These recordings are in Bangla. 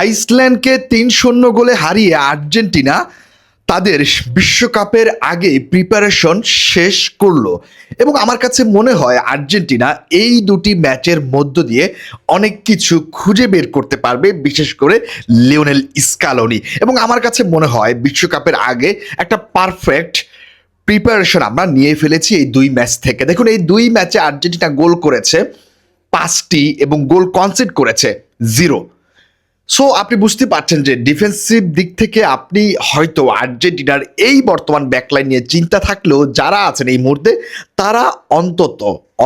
আইসল্যান্ডকে ৩-০ গোলে হারিয়ে আর্জেন্টিনা তাদের বিশ্বকাপের আগে প্রিপারেশন শেষ করলো এবং আমার কাছে মনে হয় আর্জেন্টিনা এই দুটি ম্যাচের মধ্য দিয়ে অনেক কিছু খুঁজে বের করতে পারবে, বিশেষ করে লিওনেল স্কালোনি। এবং আমার কাছে মনে হয় বিশ্বকাপের আগে একটা পারফেক্ট প্রিপারেশন আমরা নিয়ে ফেলেছি এই দুই ম্যাচ থেকে। দেখুন, এই দুই ম্যাচে আর্জেন্টিনা গোল করেছে 5টি এবং গোল কনসিড করেছে 0। সো আপনি বুঝতে পারছেন যে ডিফেন্সিভ দিক থেকে আপনি হয়তো আর্জেন্টিনার এই বর্তমান ব্যাকলাইন নিয়ে চিন্তা থাকলেও যারা আছেন এই মুহূর্তে তারা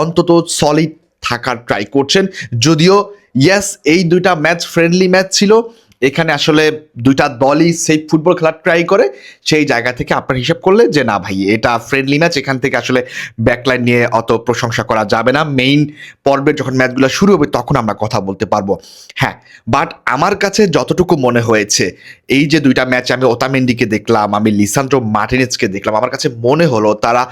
অন্তত সলিড থাকার ট্রাই করছেন। যদিও ইয়েস, এই দুইটা ম্যাচ ফ্রেন্ডলি ম্যাচ ছিল, এখানে আসলে দুইটা দলই সেফ ফুটবল খেলার ট্রাই করে। সেই জায়গা থেকে আপনার হিসাব করলে যে না ভাই, এটা ফ্রেন্ডলি ম্যাচ, এখান থেকে আসলে ব্যাকলাইন নিয়ে অত প্রশংসা করা যাবে না। মেইন পর্বের যখন ম্যাচগুলো শুরু হবে তখন আমরা কথা বলতে পারবো। হ্যাঁ, বাট আমার কাছে যতটুকু মনে হয়েছে, এই যে দুইটা ম্যাচ আমি ওতামেন্ডিকে দেখলাম, আমি লিসান্দ্রো মার্টিনেজকে দেখলাম, আমার কাছে মনে হলো তারা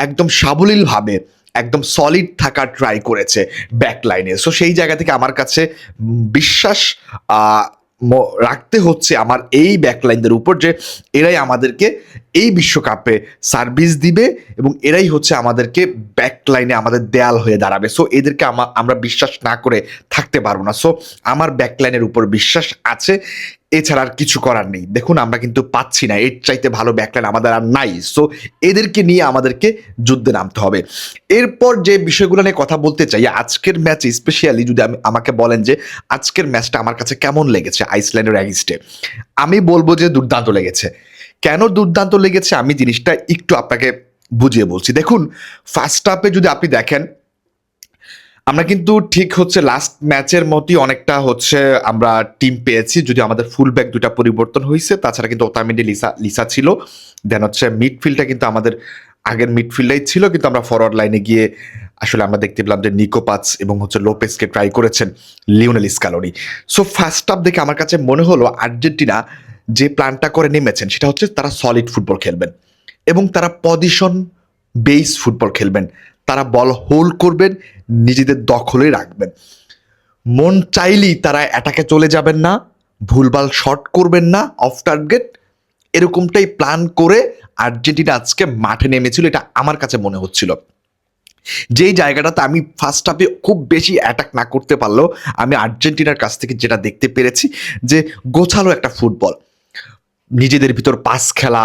একদম সাবলীলভাবে একদম সলিড থাকার ট্রাই করেছে ব্যাকলাইনে। সো সেই জায়গা থেকে আমার কাছে বিশ্বাস রাখতে হচ্ছে আমার এই ব্যাকলাইনদের উপর যে এরাই আমাদেরকে এই বিশ্বকাপে সার্ভিস দিবে এবং এরাই হচ্ছে আমাদেরকে ব্যাকলাইনে আমাদের দেয়াল হয়ে দাঁড়াবে। সো এদেরকে আমরা বিশ্বাস না করে থাকতে পারবো না। সো আমার ব্যাকলাইনের উপর বিশ্বাস আছে, এছাড়া আর কিছু করার নেই। দেখুন, আমরা কিন্তু পাচ্ছি না, এর চাইতে ভালো ব্যাকলাইন আমাদের আর নাই। সো এদেরকে নিয়ে আমাদেরকে যুদ্ধে নামতে হবে। এরপর যে বিষয়গুলো নিয়ে কথা বলতে চাই, আজকের ম্যাচ স্পেশালি যদি আমাকে বলেন যে আজকের ম্যাচটা আমার কাছে কেমন লেগেছে আইসল্যান্ডের অ্যাগেইনস্টে, আমি বলবো যে দুর্দান্ত লেগেছে। কেন দুর্দান্ত লেগেছে আমি জিনিসটা একটু আপনাকে বুঝিয়ে বলছি। দেখুন, ফার্স্ট হাফে যদি আপনি দেখেন, আমরা কিন্তু ঠিক হচ্ছে লাস্ট ম্যাচের মতোই অনেকটা হচ্ছে আমরা টিম পেয়েছি, যদি আমাদের ফুল ব্যাক দুটা পরিবর্তন হয়েছে, তাছাড়া কিন্তু ওতামেন্ডি লিসা ছিল। দেন হচ্ছে মিডফিল্ডটা কিন্তু আমাদের আগের মিডফিল্ডটাই ছিল, কিন্তু আমরা ফরওয়ার্ড লাইনে গিয়ে আসলে আমরা দেখতে পেলাম যে নিকো পাচ এবং হচ্ছে লোপেসকে ট্রাই করেছেন Lionel Scaloni. So first half দেখে আমার কাছে মনে হলো আর্জেন্টিনা যে প্ল্যানটা করে নেমেছেন সেটা হচ্ছে তারা সলিড ফুটবল খেলবেন এবং তারা পজিশন বেস ফুটবল খেলবেন। তারা বল হোল্ড করবেন, নিজেদের দখলে রাখবেন। মন চাইলেই তারা অ্যাটাকে চলে যাবেন না, ভুলভাল শট করবেন না অফ টার্গেট। এরকমটাই প্ল্যান করে আর্জেন্টিনা আজকে মাঠে নেমেছিল, এটা আমার কাছে মনে হচ্ছিল। যেই জায়গাটাতে আমি ফার্স্ট হাফে খুব বেশি অ্যাটাক না করতে পারলেও আমি আর্জেন্টিনার কাছ থেকে যেটা দেখতে পেরেছি যে গোছালো একটা ফুটবল, নিজেদের ভিতর পাস খেলা,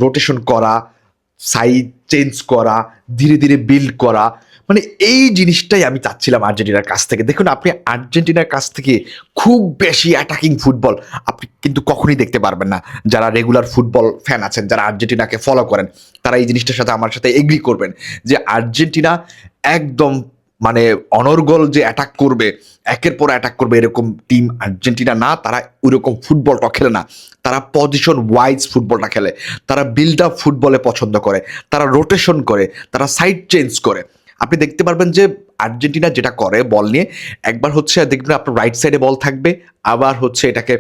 রোটেশন করা, সাইড চেঞ্জ করা, ধীরে ধীরে বিল্ড করা, মানে এই জিনিসটাই আমি চাচ্ছিলাম আর্জেন্টিনার কাছ থেকে। দেখুন, আপনি আর্জেন্টিনার কাছ থেকে খুব বেশি অ্যাটাকিং ফুটবল আপনি কিন্তু কখনই দেখতে পারবেন না। যারা রেগুলার ফুটবল ফ্যান আছেন, যারা আর্জেন্টিনাকে ফলো করেন, তারা এই জিনিসটার সাথে আমার সাথে এগ্রি করবেন যে আর্জেন্টিনা একদম মানে অনর্গল যে অ্যাটাক করবে, একের পর অ্যাটাক করবে, এরকম টিম আর্জেন্টিনা না। তারা ওইরকম ফুটবলটা খেলে না, তারা পজিশন ওয়াইজ ফুটবলটা খেলে, তারা বিল্ড আপ ফুটবলে পছন্দ করে, তারা রোটেশন করে, তারা সাইড চেঞ্জ করে। আপনি দেখতে পারবেন যে আর্জেন্টিনা যেটা করে বল নিয়ে, একবার হচ্ছে দেখবেন আপনার রাইট সাইডে বল থাকবে, আবার হচ্ছে এটাকে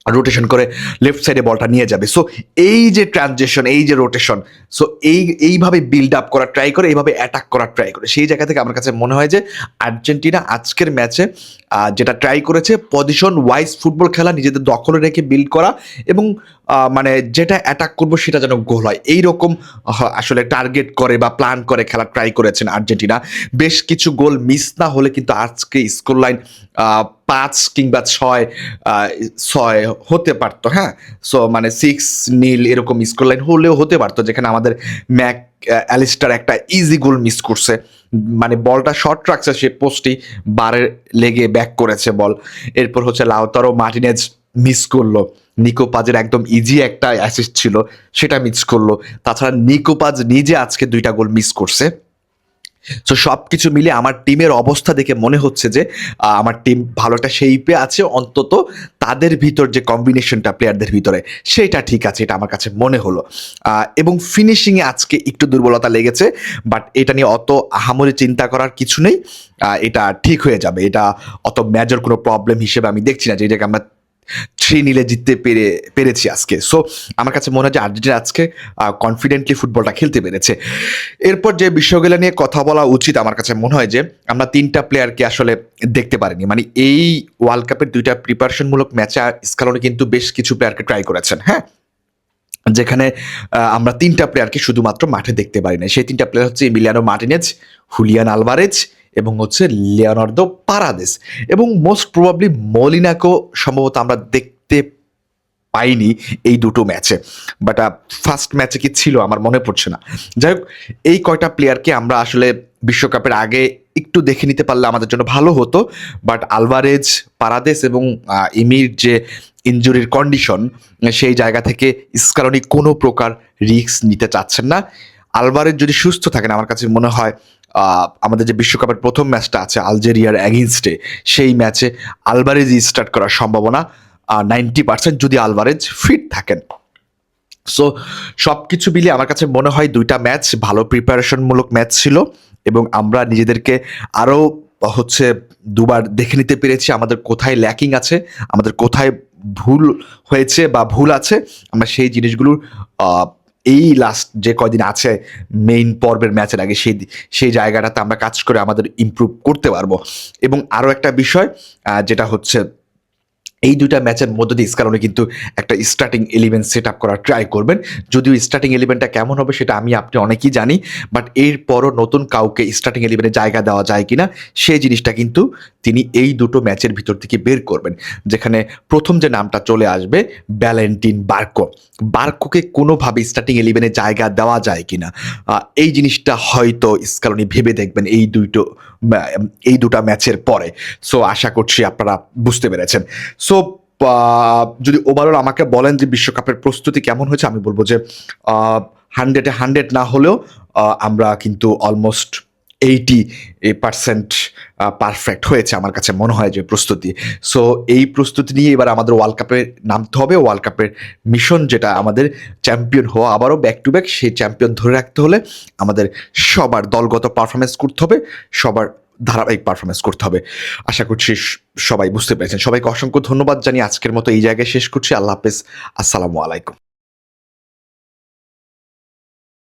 রোটেশন করে লেফট সাইডে বলটা নিয়ে যাবে। সো এই যে ট্রানজেকশন, এই যে রোটেশন, সো এইভাবে বিল্ড আপ করার ট্রাই করে, এইভাবে অ্যাটাক করার ট্রাই করে। সেই জায়গা থেকে আমার কাছে মনে হয় যে আর্জেন্টিনা আজকের ম্যাচে যেটা ট্রাই করেছে পজিশন ওয়াইজ ফুটবল খেলা, নিজেদের দখলে রেখে বিল্ড করা এবং মানে যেটা অ্যাটাক করবো সেটা যেন গোল হয়, এইরকম আসলে টার্গেট করে বা প্ল্যান করে খেলা ট্রাই করেছেন আর্জেন্টিনা। বেশ কিছু গোল মিস না হলে কিন্তু আজকে স্কোর লাইন 5 কিংবা 6 হতে পারতো। হ্যাঁ, সো মানে 6-0 এরকম স্কোর লাইন হলেও হতে পারতো, যেখানে আমাদের অ্যালিস্টার একটা ইজি গোল মিস করছে। মানে বলটা শর্ট রাখছে, সে পোস্টই বারে লেগে ব্যাক করেছে বল। এরপর হচ্ছে লাউতারো মার্টিনেজ মিস করলো, নিকো পাজের একদম ইজি একটা অ্যাসিস্ট ছিল সেটা মিস করলো। তাছাড়া নিকো পাজ নিজে আজকে 2টা গোল মিস করছে। সো সব কিছু মিলে আমার টিমের অবস্থা দেখে মনে হচ্ছে যে আমার টিম ভালো একটা শেইপে আছে, অন্তত তাদের ভিতর যে কম্বিনেশনটা প্লেয়ারদের ভিতরে সেটা ঠিক আছে, এটা আমার কাছে মনে হলো। এবং ফিনিশিংয়ে আজকে একটু দুর্বলতা লেগেছে, বাট এটা নিয়ে অত আহামরি চিন্তা করার কিছু নেই, এটা ঠিক হয়ে যাবে। এটা অত মেজর কোনো প্রবলেম হিসেবে আমি দেখছি না, যেটাকে আমরা 3-0 জিততে পেরেছি আজকে। সো আমার কাছে মনে হয় যে আর্জেন্টিনা আজকে কনফিডেন্টলি ফুটবলটা খেলতে পেরেছে। এরপর যে বিষয়গুলো নিয়ে কথা বলা উচিত আমার কাছে মনে হয় যে আমরা 3টা প্লেয়ারকে আসলে দেখতে পারিনি। মানে এই ওয়ার্ল্ড কাপের 2টা প্রিপারেশনমূলক ম্যাচে স্কালোনি কিন্তু বেশ কিছু প্লেয়ারকে ট্রাই করেছেন, হ্যাঁ? যেখানে আমরা 3টা প্লেয়ারকে শুধুমাত্র মাঠে দেখতে পারি না। সেই 3টা প্লেয়ার হচ্ছে এমিলিয়ানো মার্টিনেজ, হুলিয়ান আলভারেজ এবং হচ্ছে লিওনার্দো পারাদেস এবং মোস্ট প্রবাবলি মলিনাকেও সম্ভবত আমরা দেখতে পাইনি এই দুটো ম্যাচে। বাট ফার্স্ট ম্যাচে কি ছিল আমার মনে পড়ছে না। যাই হোক, এই কয়টা প্লেয়ারকে আমরা আসলে বিশ্বকাপের আগে একটু দেখে নিতে পারলে আমাদের জন্য ভালো হতো। বাট আলভারেজ, পারাদেস এবং এমির যে ইনজুরির কন্ডিশন, সেই জায়গা থেকে স্কালোনি কোনো প্রকার রিস্ক নিতে চাচ্ছেন না। আলভারেজ যদি সুস্থ থাকেন আমার কাছে মনে হয় আমাদের যে বিশ্বকাপের প্রথম ম্যাচটা আছে আলজেরিয়ার অ্যাগেইনস্টে, সেই ম্যাচে আলভারেজই স্টার্ট করার সম্ভাবনা 90% যদি আলভারেজ ফিট থাকেন। সো সব কিছু মিলিয়ে আমার কাছে মনে হয় 2টা ম্যাচ ভালো প্রিপারেশনমূলক ম্যাচ ছিল এবং আমরা নিজেদেরকে আরও হচ্ছে 2বার দেখে নিতে পেরেছি আমাদের কোথায় ল্যাকিং আছে, আমাদের কোথায় ভুল হয়েছে বা ভুল আছে। আমরা সেই জিনিসগুলোর এই লাস্ট যে কয়দিন আছে মেইন পর্বের ম্যাচের আগে সেই জায়গাটাতে আমরা কাজ করে আমাদের ইমপ্রুভ করতে পারবো। এবং আরও একটা বিষয় যেটা হচ্ছে এই 2টা ম্যাচের মধ্য দিয়ে স্কালোনি কিন্তু একটা স্টার্টিং 11 সেট আপ করার ট্রাই করবেন। যদিও স্টার্টিং 11টা কেমন হবে সেটা আমি আপনি অনেকেই জানি, বাট এরপরও নতুন কাউকে স্টার্টিং 11-এ জায়গা দেওয়া যায় কিনা সেই জিনিসটা কিন্তু তিনি এই 2টো ম্যাচের ভিতর থেকে বের করবেন। যেখানে প্রথম যে নামটা চলে আসবে ভ্যালেন্টিন বার্কোকে কোনোভাবে স্টার্টিং 11-এ জায়গা দেওয়া যায় কিনা এই জিনিসটা হয়তো স্কালোনি ভেবে দেখবেন এই 2টা ম্যাচের পরে। সো আশা করছি আপনারা বুঝতে পেরেছেন। সো যদি ওভারঅল আমাকে বলেন যে বিশ্বকাপের প্রস্তুতি কেমন হয়েছে, আমি বলবো যে 100-এ 100 না হলেও আমরা কিন্তু অলমোস্ট 80% পারফেক্ট হয়েছে আমার কাছে মনে হয় যে প্রস্তুতি। সো এই প্রস্তুতি নিয়ে এবার আমাদের ওয়ার্ল্ড কাপে নামতে হবে। ওয়ার্ল্ড কাপের মিশন যেটা আমাদের চ্যাম্পিয়ন হওয়া, আবারও ব্যাক টু ব্যাক সেই চ্যাম্পিয়ন ধরে রাখতে হলে আমাদের সবার দলগত পারফরমেন্স করতে হবে, সবার ধারাবাহিক পারফরমেন্স করতে হবে। আশা করছি সবাই বুঝতে পেরেছেন। সবাইকে অসংখ্য ধন্যবাদ জানিয়ে আজকের মতো এই জায়গায় শেষ করছি। আল্লাহ হাফেজ, আসসালামু আলাইকুম।